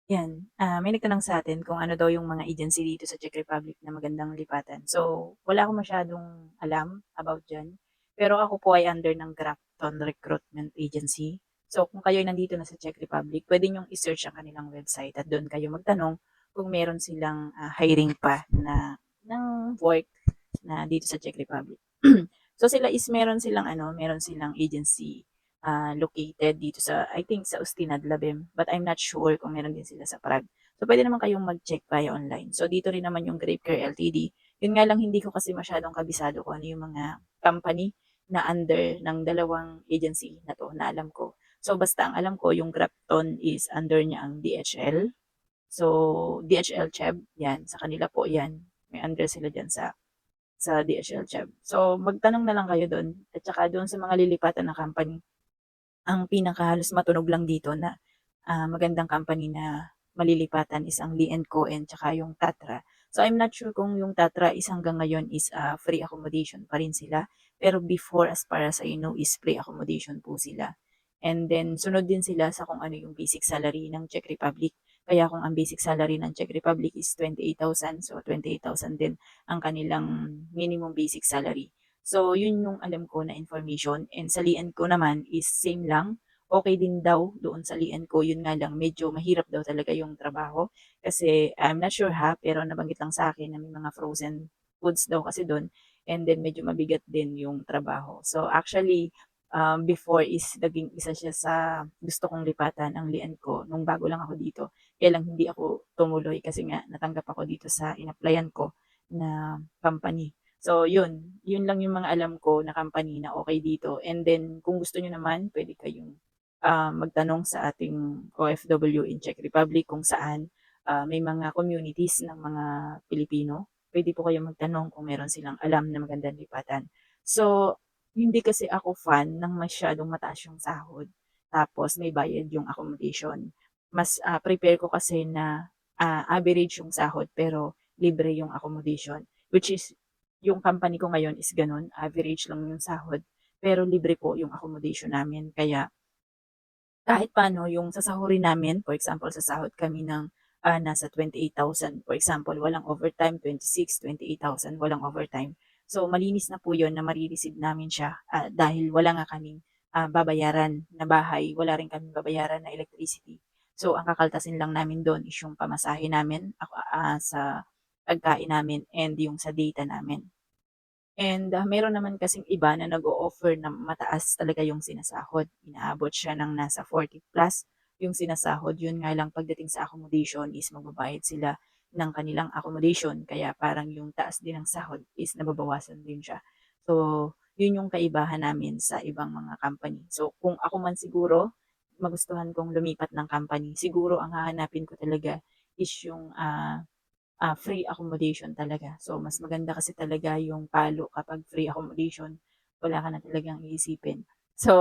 'Yan, may nagtanong sa atin kung ano daw yung mga agency dito sa Czech Republic na magandang lipatan. So, wala akong masyadong alam about diyan, pero ako po ay under ng Grafton Recruitment Agency. So, kung kayo'y nandito na sa Czech Republic, puwede niyong i-search ang kanilang website at do'n kayo magtanong kung meron silang, hiring pa na ng work na dito sa Czech Republic. So, sila is meron silang agency located dito sa, I think sa Ustinad, Labem, but I'm not sure kung meron din sila sa Prague. So, pwede naman kayong mag-check via online. So, dito rin naman yung Grape Care Ltd. Yun nga lang hindi ko kasi masyadong kabisado kung ano yung mga company na under ng dalawang agency na 'to na alam ko. So, basta ang alam ko yung Grafton is under niya ang DHL. So, DHL Chubb, 'yan, sa kanila po 'yan. May under sila diyan sa DHL Chubb. So, magtanong na lang kayo do'n at saka doon sa mga lilipatan na company. Ang pinakahalos matunog lang dito na, magandang company na malilipatan is ang Lee& Co and tsaka yung Tatra. So, I'm not sure kung yung Tatra is hanggang ngayon is, free accommodation pa rin sila. Pero before, as far as I know, is free accommodation po sila. And then sunod din sila sa kung ano yung basic salary ng Czech Republic. Kaya kung ang basic salary ng Czech Republic is 28,000, so 28,000 din ang kanilang minimum basic salary. So, yun yung alam ko na information and sa lian ko naman is same lang. Okay din daw doon sa lian ko, yun nga lang medyo mahirap daw talaga yung trabaho kasi I'm not sure ha, pero nabanggit lang sa akin na may mga frozen foods daw kasi doon and then medyo mabigat din yung trabaho. So, actually, before is naging isa siya sa gusto kong lipatan ang lian ko nung bago lang ako dito. Kaya lang hindi ako tumuloy kasi nga natanggap ako dito sa in-applyan ko na company. So yun lang yung mga alam ko na company na okey dito and then kung gusto niyo naman puwede kayong, magtanong sa ating OFW in Czech Republic kung saan, may mga communities ng mga Pilipino. Puwede po kayong magtanong kung meron silang alam na magandang lipatan. So, hindi kasi ako fan ng masyadong mataas yung sahod tapos may bayad yung accommodation. Mas, prepare ko kasi na, average yung sahod pero libre yung accommodation, which is yung company ko ngayon is gano'n, average lang yung sahod, pero libre po yung accommodation namin. Kaya kahit paano yung sasahurin namin, for example, sasahod kami ng, nasa 28,000 for example, walang overtime, 26, 28,000 walang overtime. So, malinis na po yun na mare-receive namin siya, dahil wala nga kaming, babayaran na bahay, wala rin kaming babayaran na electricity. So, ang kakaltasin lang namin dun is yung pamasahe namin, sa pagkain namin and yung sa data namin. And, meron naman kasing iba na nag-o-offer na mataas talaga yung sinasahod, inaabot siya ng nasa 40 plus yung sinasahod. Yun nga lang pagdating sa accommodation is magbabayad sila ng kanilang accommodation kaya parang yung taas din ng sahod is nababawasan din siya. So, yun yung kaibahan namin sa ibang mga company. So, kung ako man siguro, magustuhan kong lumipat ng company, siguro ang hahanapin ko talaga is yung, free accommodation talaga. So, mas maganda kasi talaga yung palo kapag free accommodation, wala ka na talagang iisipin. So,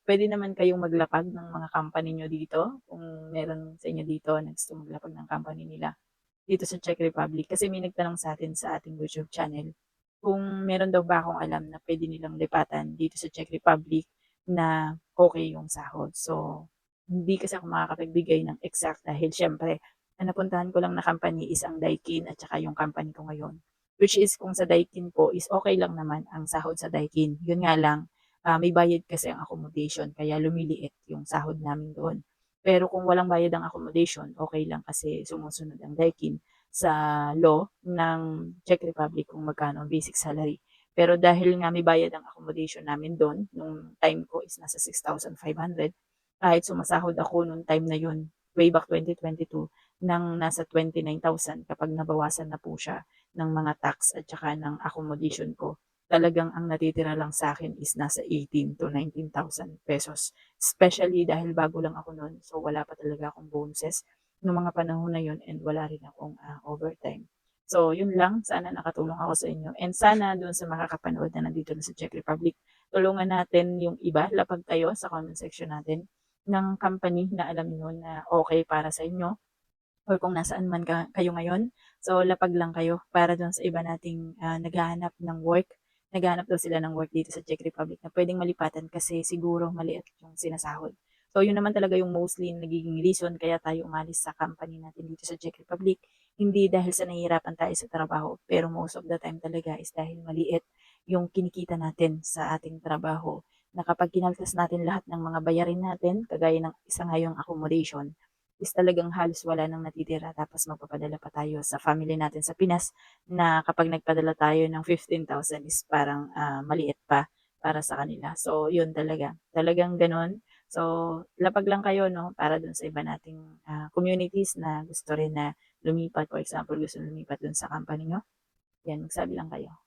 pwede naman kayong maglapag ng mga company niyo dito, kung meron sa inyo dito na gustong maglapag ng company nila dito sa Czech Republic. Kasi may nagtanong sa atin sa ating YouTube channel kung meron daw ba akong alam na pwede nilang lipatan dito sa Czech Republic na okay yung sahod. So, hindi kasi ako makakapagbigay ng exact dahil siyempre ang napuntahan ko lang na company is ang Daikin at saka yung company ko ngayon. Which is kung sa Daikin po is okay lang naman ang sahod sa Daikin. Yun nga lang, may bayad kasi ang accommodation kaya lumiliit yung sahod namin doon. Pero kung walang bayad ang accommodation, okay lang kasi sumusunod ang Daikin sa law ng Czech Republic kung magkano ang basic salary. Pero dahil nga may bayad ang accommodation namin doon, nung time ko is nasa 6,500, kahit sumasahod ako nung time na yun, way back 2022, ng nasa 29,000 kapag nabawasan na po siya ng mga tax at saka ng accommodation ko. Talagang ang natitira lang sa akin is nasa 18 to 19,000 pesos. Especially dahil bago lang ako noon, so wala pa talaga akong bonuses nung mga panahon na yun and wala rin akong, overtime. So yun lang, sana nakatulong ako sa inyo and sana dun sa makakapanood na nandito na sa Czech Republic, tulungan natin yung iba, lapag kayo sa comment section natin ng company na alam niyo na okay para sa inyo or kung nasaan man kayo ngayon. So lapag lang kayo para dun sa iba nating, naghahanap ng work. Naghahanap daw sila ng work dito sa Czech Republic na puwedeng malipatan kasi siguro maliit yung sinasahod. So, yun naman talaga yung mostly nagiging reason kaya tayo umalis sa company natin dito sa Czech Republic. Hindi dahil sa nahihirapan tayo sa trabaho, pero most of the time talaga is dahil maliit yung kinikita natin sa ating trabaho. Na kapag kinaltas natin lahat ng mga bayarin natin, kagaya ng isa nga yung accommodation, is talagang halos wala nang natitira tapos magpapadala pa tayo sa family natin sa Pinas na kapag nagpadala tayo ng 15,000 is parang maliit pa para sa kanila. So, yun talaga. Talagang ganun. So, lapag lang kayo, no, para dun sa iba nating communities na gusto rin na lumipat. For example, gusto lumipat dun sa company nyo. Yan, magsabi lang kayo.